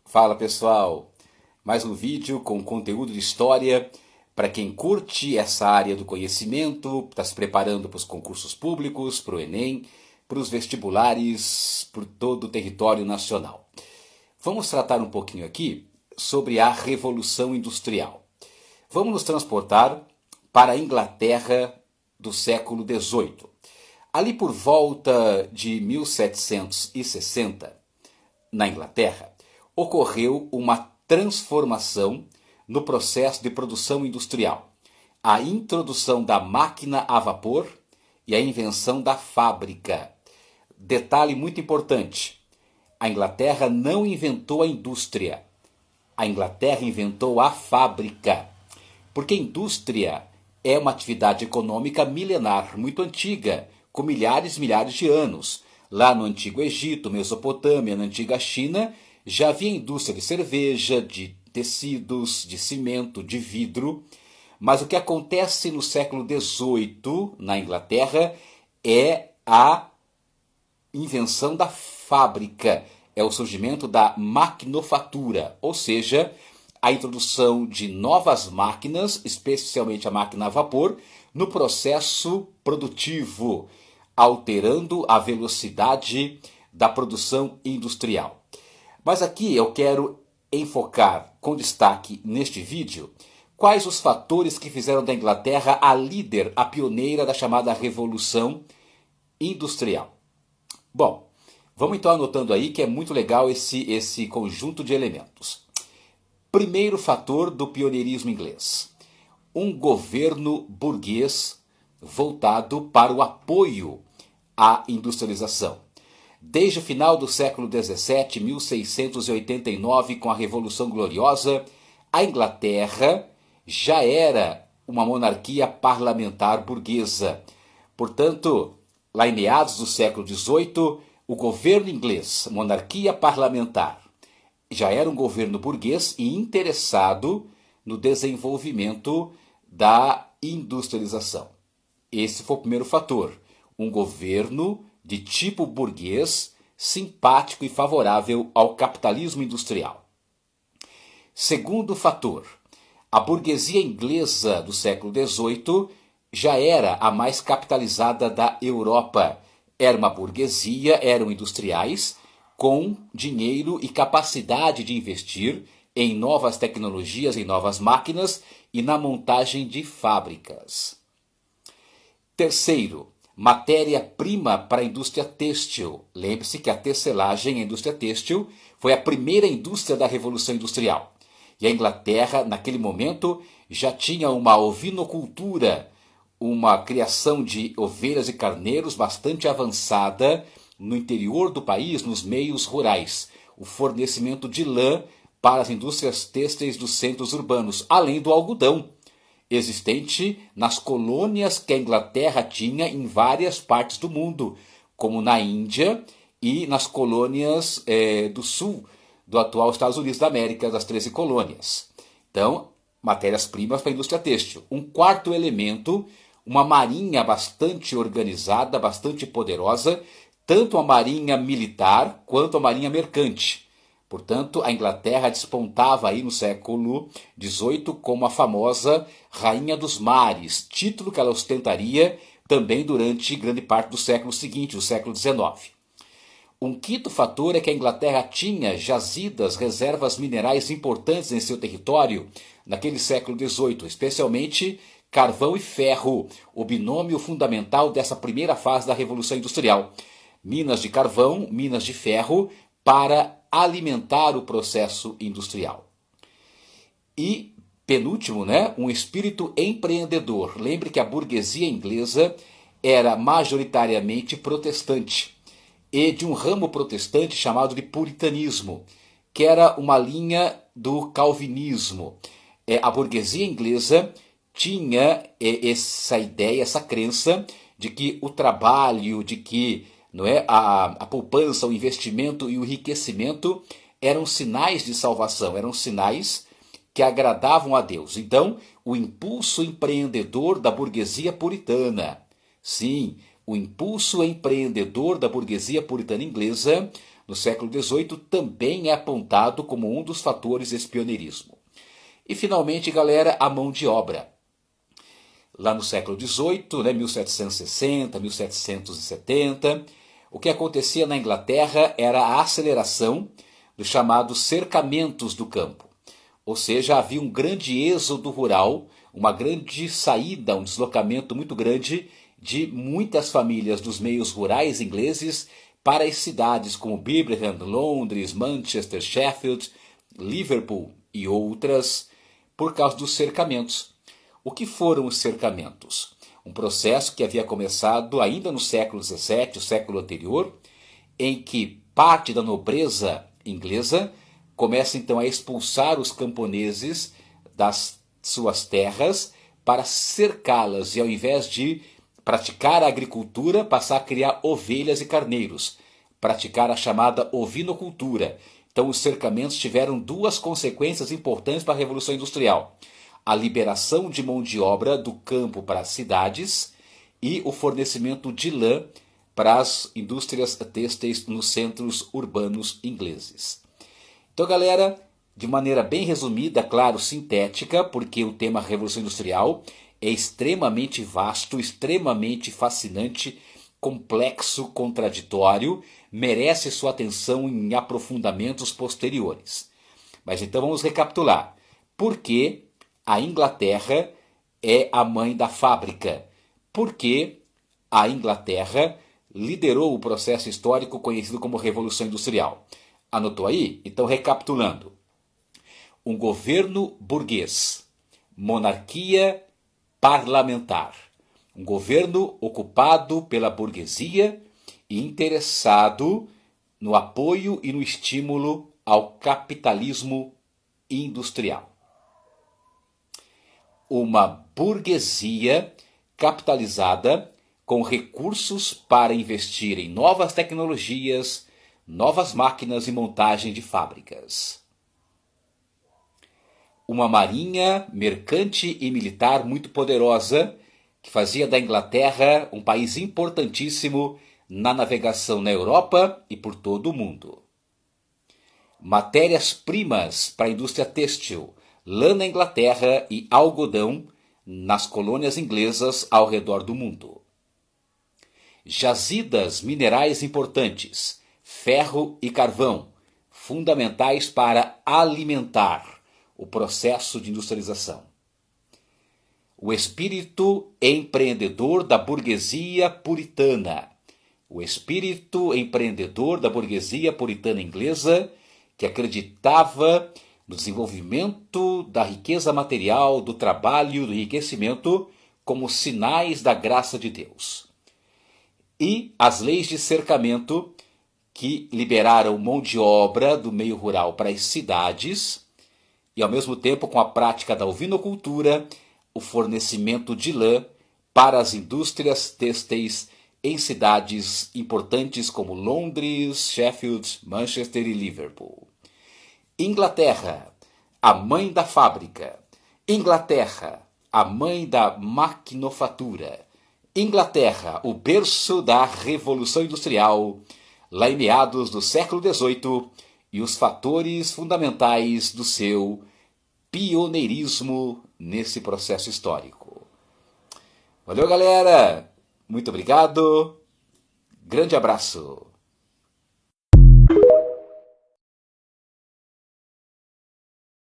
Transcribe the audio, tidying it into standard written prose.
Fala pessoal, mais um vídeo com conteúdo de história para quem curte essa área do conhecimento, está se preparando para os concursos públicos, para o Enem, para os vestibulares, por todo o território nacional. Vamos tratar um pouquinho aqui sobre a Revolução Industrial. Vamos nos transportar para a Inglaterra do século XVIII. Ali por volta de 1760, na Inglaterra, ocorreu uma transformação no processo de produção industrial. A introdução da máquina a vapor e a invenção da fábrica. Detalhe muito importante: a Inglaterra não inventou a indústria. A Inglaterra inventou a fábrica. Porque indústria é uma atividade econômica milenar, muito antiga, com milhares e milhares de anos. Lá no Antigo Egito, Mesopotâmia, na Antiga China, já havia indústria de cerveja, de tecidos, de cimento, de vidro. Mas o que acontece no século XVIII, na Inglaterra, é a invenção da fábrica. É o surgimento da maquinofatura, ou seja, a introdução de novas máquinas, especialmente a máquina a vapor, no processo produtivo, alterando a velocidade da produção industrial. Mas aqui eu quero enfocar com destaque neste vídeo quais os fatores que fizeram da Inglaterra a líder, a pioneira da chamada Revolução Industrial. Bom, vamos então anotando aí que é muito legal esse conjunto de elementos. Primeiro fator do pioneirismo inglês: um governo burguês voltado para o apoio à industrialização. Desde o final do século XVII, 1689, com a Revolução Gloriosa, a Inglaterra já era uma monarquia parlamentar burguesa. Portanto, lá em meados do século XVIII, o governo inglês, monarquia parlamentar, já era um governo burguês e interessado no desenvolvimento da industrialização. Esse foi o primeiro fator. Um governo de tipo burguês, simpático e favorável ao capitalismo industrial. Segundo fator, a burguesia inglesa do século XVIII já era a mais capitalizada da Europa. Era uma burguesia, eram industriais, com dinheiro e capacidade de investir em novas tecnologias, em novas máquinas e na montagem de fábricas. Terceiro, matéria-prima para a indústria têxtil. Lembre-se que a tecelagem, a indústria têxtil, foi a primeira indústria da Revolução Industrial. E a Inglaterra, naquele momento, já tinha uma ovinocultura, uma criação de ovelhas e carneiros bastante avançada no interior do país, nos meios rurais. O fornecimento de lã para as indústrias têxteis dos centros urbanos, além do algodão, existente nas colônias que a Inglaterra tinha em várias partes do mundo, como na Índia e nas colônias do sul do atual Estados Unidos da América, das 13 colônias. Então, matérias-primas para a indústria têxtil. Um quarto elemento, uma marinha bastante organizada, bastante poderosa, tanto a marinha militar quanto a marinha mercante. Portanto, a Inglaterra despontava aí no século XVIII como a famosa Rainha dos Mares, título que ela ostentaria também durante grande parte do século seguinte, o século XIX. Um quinto fator é que a Inglaterra tinha jazidas, reservas minerais importantes em seu território naquele século XVIII, especialmente carvão e ferro, o binômio fundamental dessa primeira fase da Revolução Industrial. Minas de carvão, minas de ferro, para alimentar o processo industrial. E, penúltimo, um espírito empreendedor. Lembre que a burguesia inglesa era majoritariamente protestante e de um ramo protestante chamado de puritanismo, que era uma linha do calvinismo. A burguesia inglesa tinha essa ideia, essa crença de que o trabalho, de que a poupança, o investimento e o enriquecimento eram sinais de salvação, eram sinais que agradavam a Deus. Então, o impulso empreendedor da burguesia puritana, sim, o impulso empreendedor da burguesia puritana inglesa no século XVIII, também é apontado como um dos fatores desse pioneirismo. E, finalmente, galera, a mão de obra. Lá no século XVIII, 1760, 1770, o que acontecia na Inglaterra era a aceleração dos chamados cercamentos do campo. Ou seja, havia um grande êxodo rural, uma grande saída, um deslocamento muito grande de muitas famílias dos meios rurais ingleses para as cidades como Birmingham, Londres, Manchester, Sheffield, Liverpool e outras, por causa dos cercamentos. O que foram os cercamentos? Um processo que havia começado ainda no século XVII, o século anterior, em que parte da nobreza inglesa começa então a expulsar os camponeses das suas terras para cercá-las e, ao invés de praticar a agricultura, passar a criar ovelhas e carneiros, praticar a chamada ovinocultura. Então os cercamentos tiveram duas consequências importantes para a Revolução Industrial: a liberação de mão de obra do campo para as cidades e o fornecimento de lã para as indústrias têxteis nos centros urbanos ingleses. Então, galera, de maneira bem resumida, claro, sintética, porque o tema Revolução Industrial é extremamente vasto, extremamente fascinante, complexo, contraditório, merece sua atenção em aprofundamentos posteriores. Mas então vamos recapitular. Por que a Inglaterra é a mãe da fábrica? Por que a Inglaterra liderou o processo histórico conhecido como Revolução Industrial? Anotou aí? Então, recapitulando. Um governo burguês, monarquia parlamentar. Um governo ocupado pela burguesia e interessado no apoio e no estímulo ao capitalismo industrial. Uma burguesia capitalizada com recursos para investir em novas tecnologias, novas máquinas e montagem de fábricas. Uma marinha mercante e militar muito poderosa, que fazia da Inglaterra um país importantíssimo na navegação na Europa e por todo o mundo. Matérias-primas para a indústria têxtil, lã na Inglaterra e algodão nas colônias inglesas ao redor do mundo. Jazidas minerais importantes, ferro e carvão, fundamentais para alimentar o processo de industrialização. O espírito empreendedor da burguesia puritana. O espírito empreendedor da burguesia puritana inglesa, que acreditava no desenvolvimento da riqueza material, do trabalho, do enriquecimento, como sinais da graça de Deus. E as leis de cercamento, que liberaram mão de obra do meio rural para as cidades, e ao mesmo tempo com a prática da ovinocultura, o fornecimento de lã para as indústrias têxteis em cidades importantes como Londres, Sheffield, Manchester e Liverpool. Inglaterra, a mãe da fábrica. Inglaterra, a mãe da maquinofatura. Inglaterra, o berço da Revolução Industrial, lá em meados do século XVIII, e os fatores fundamentais do seu pioneirismo nesse processo histórico. Valeu, galera! Muito obrigado! Grande abraço!